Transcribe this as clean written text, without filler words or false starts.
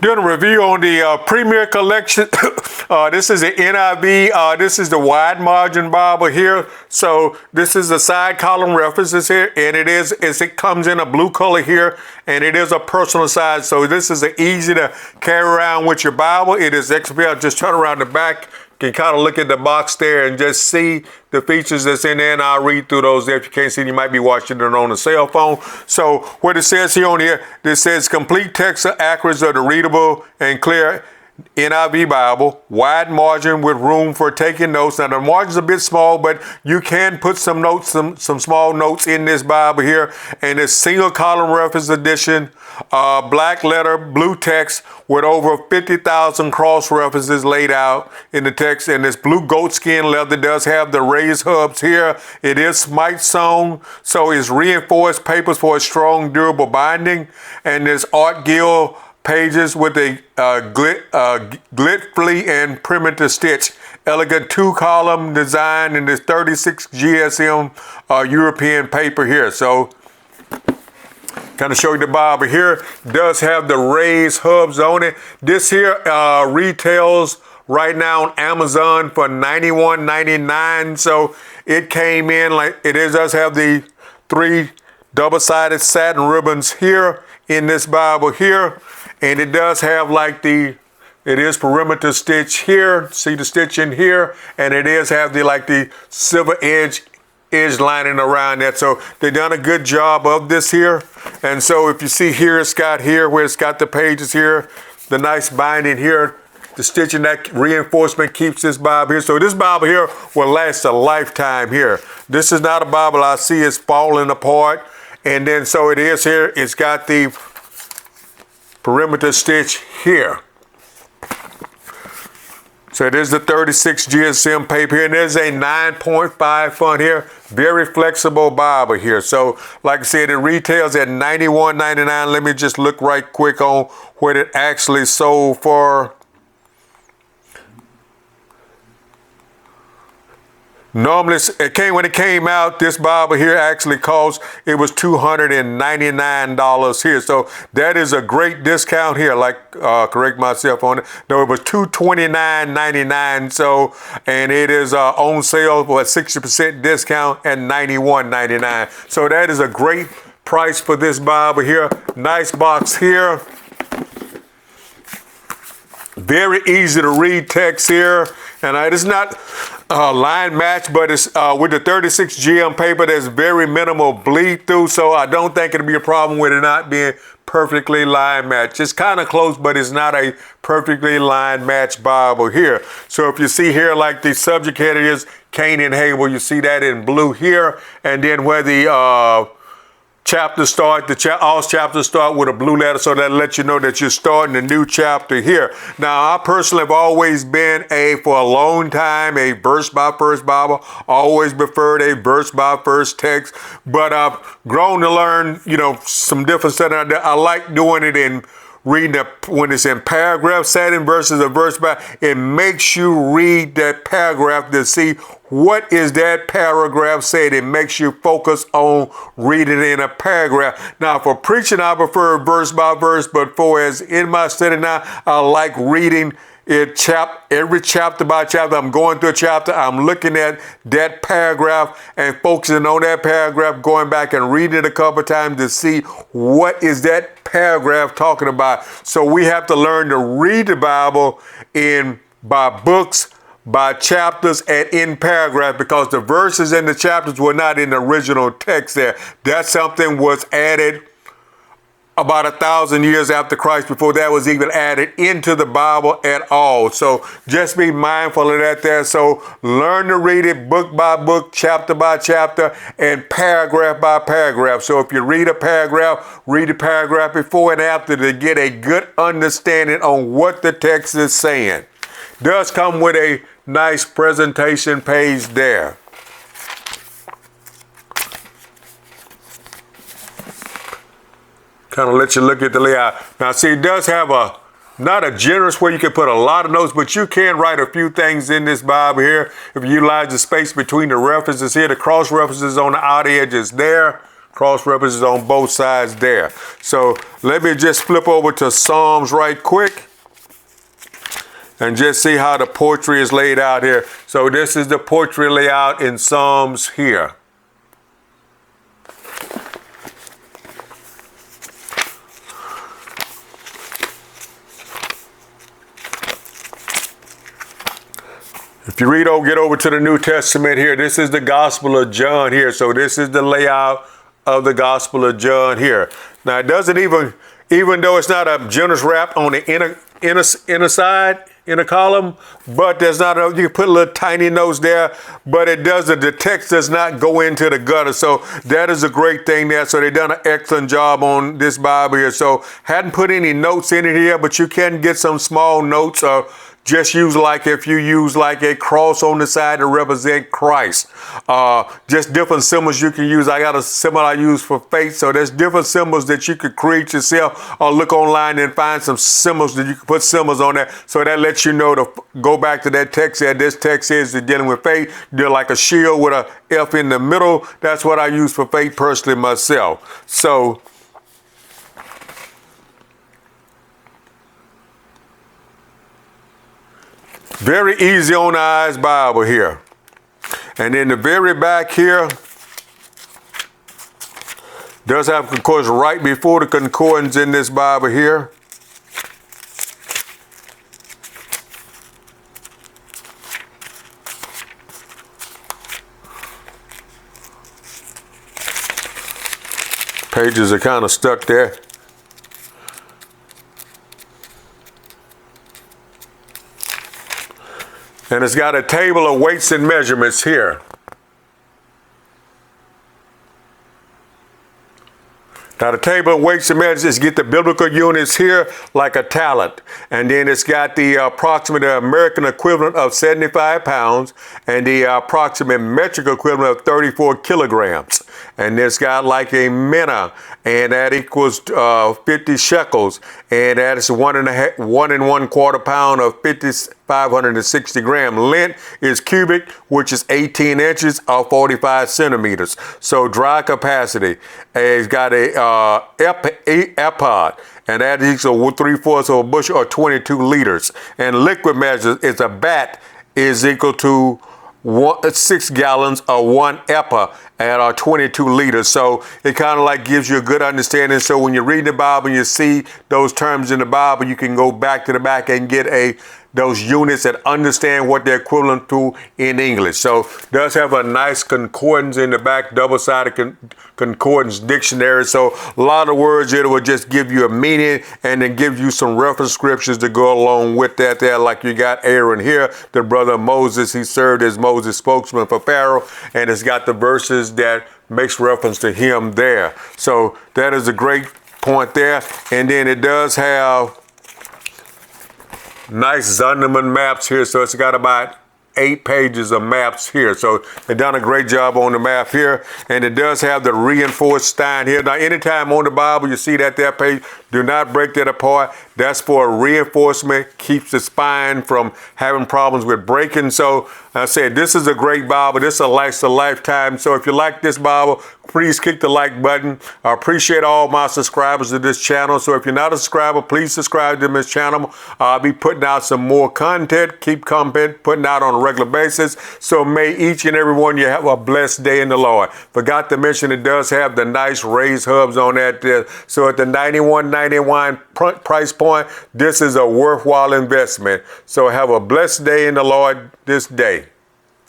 Doing a review on the Premier Collection. This is the NIV. This is the wide margin Bible here. So this is the side column references here, and it comes in a blue color here, and it is a personal size. So this is easy to carry around with your Bible. It is XPL. Just turn around the back. You can kind of look at the box there and just see the features that's in there, and I'll read through those there. If you can't see, you might be watching it on a cell phone. So what it says here on here, this says complete text accuracy of the readable and clear NIV Bible, wide margin with room for taking notes. Now the margin's a bit small, but you can put some notes, some small notes in this Bible here. And it's single column reference edition, black letter, blue text with over 50,000 cross references laid out in the text. And this blue goatskin leather does have the raised hubs here. It is smite sewn, so it's reinforced papers for a strong, durable binding. And this art gill pages with a glyphly and primitive stitch. Elegant two-column design in this 36 GSM European paper here. So kind of show you the Bible here. Does have the raised hubs on it. This here retails right now on Amazon for $91.99. So it came in like it does have the 3 double-sided satin ribbons here in this Bible here. And it does have like it is perimeter stitch here. See the stitch in here, and it is have the silver edge lining around that. So they've done a good job of this here. And so if you see here, it's got here where it's got the pages here, the nice binding here, the stitching, that reinforcement keeps this Bible here. So this Bible here will last a lifetime here. This is not a Bible I see it's falling apart. And then so it is here. It's got the perimeter stitch here. So it is the 36 GSM paper here, and there's a 9.5 font here. Very flexible Bible here. So like I said, it retails at $91.99. Let me just look right quick on what it actually sold for. Normally, when it came out, this Bible here actually cost, it was $299 here. So that is a great discount here. Correct myself on it. No, it was $229.99. So, and it is on sale for a 60% discount at $91.99. So that is a great price for this Bible here. Nice box here. Very easy to read text here. And it's not line match, but it's with the 36 GM paper, there's very minimal bleed through, so I don't think it'll be a problem with it not being perfectly line matched. It's kind of close, but it's not a perfectly line matched Bible here. So if you see here, like the subject header is Cain and Abel, you see that in blue here, and then where the chapters start, all chapters start with a blue letter, so that lets you know that you're starting a new chapter here. Now, I personally have always been for a long time, a verse by verse Bible. Always preferred a verse by verse text, but I've grown to learn, some different stuff. I like doing it in reading when it's in paragraph setting versus a verse by. It makes you read that paragraph to see what is that paragraph saying. It makes you focus on reading in a paragraph. Now for preaching, I prefer verse by verse, but as in my study now, I like reading it every chapter by chapter. I'm going through a chapter, I'm looking at that paragraph and focusing on that paragraph, going back and reading it a couple of times to see what is that paragraph talking about. So we have to learn to read the Bible by books, by chapters, and in paragraph, because the verses and the chapters were not in the original text there. That something was added about 1,000 years after Christ, before that was even added into the Bible at all. So just be mindful of that there. So learn to read it book by book, chapter by chapter, and paragraph by paragraph. So if you read the paragraph before and after to get a good understanding on what the text is saying. Does come with a nice presentation page there. Kind of let you look at the layout. Now see, it does have not a generous where you can put a lot of notes, but you can write a few things in this Bible here. If you utilize the space between the references here, the cross references on the outer edges there. Cross references on both sides there. So let me just flip over to Psalms right quick and just see how the poetry is laid out here. So this is the poetry layout in Psalms here. If you get over to the New Testament here, this is the Gospel of John here. So this is the layout of the Gospel of John here. Now it doesn't even though it's not a generous wrap on the inner side, inner column, but there's not you can put a little tiny notes there, but the text does not go into the gutter. So that is a great thing there. So they've done an excellent job on this Bible here. So hadn't put any notes in it here, but you can get some small notes or just use if you use a cross on the side to represent Christ. Just different symbols you can use. I got a symbol I use for faith. So there's different symbols that you could create yourself or look online and find some symbols that you can put symbols on there. So that lets you know to go back to that text there. This text is dealing with faith. They're like a shield with a F in the middle. That's what I use for faith personally myself. So very easy on the eyes Bible here. And in the very back here, does have concordance right before the concordance in this Bible here. Pages are kind of stuck there. And it's got a table of weights and measurements here. Now the table of weights and measurements get the biblical units here like a talent. And then it's got the approximate American equivalent of 75 pounds and the approximate metric equivalent of 34 kilograms. And it's got like a mina, and that equals 50 shekels. And that is 1 1/4 pound of 560 grams. Length is cubic, which is 18 inches or 45 centimeters. So dry capacity. It's got a epod, and that equals 3/4 of a bushel or 22 liters. And liquid measures is a bat is equal to 6 gallons or 1 epa at 22 liters. So it kind of gives you a good understanding. So when you're reading the Bible and you see those terms in the Bible, you can go back to the back and get those units that understand what they're equivalent to in English. So it does have a nice concordance in the back, double-sided concordance dictionary. So a lot of words it will just give you a meaning and then give you some reference scriptures to go along with that there. Like you got Aaron here, the brother of Moses. He served as Moses' spokesman for Pharaoh, and it's got the verses that makes reference to him there. So that is a great point there. And then it does have nice Zondervan maps here. So it's got about 8 pages of maps here. So they've done a great job on the map here. And it does have the reinforced Stein here. Now, anytime on the Bible you see that page, do not break that apart. That's for reinforcement, keeps the spine from having problems with breaking. So I said, this is a great Bible. This lasts a lifetime. So if you like this Bible, please click the like button. I appreciate all my subscribers to this channel. So if you're not a subscriber, please subscribe to this channel. I'll be putting out some more content, putting out on a regular basis. So may each and every one of you have a blessed day in the Lord. Forgot to mention it does have the nice raised hubs on that there. So at the $91.91 price point, this is a worthwhile investment. So have a blessed day in the Lord this day.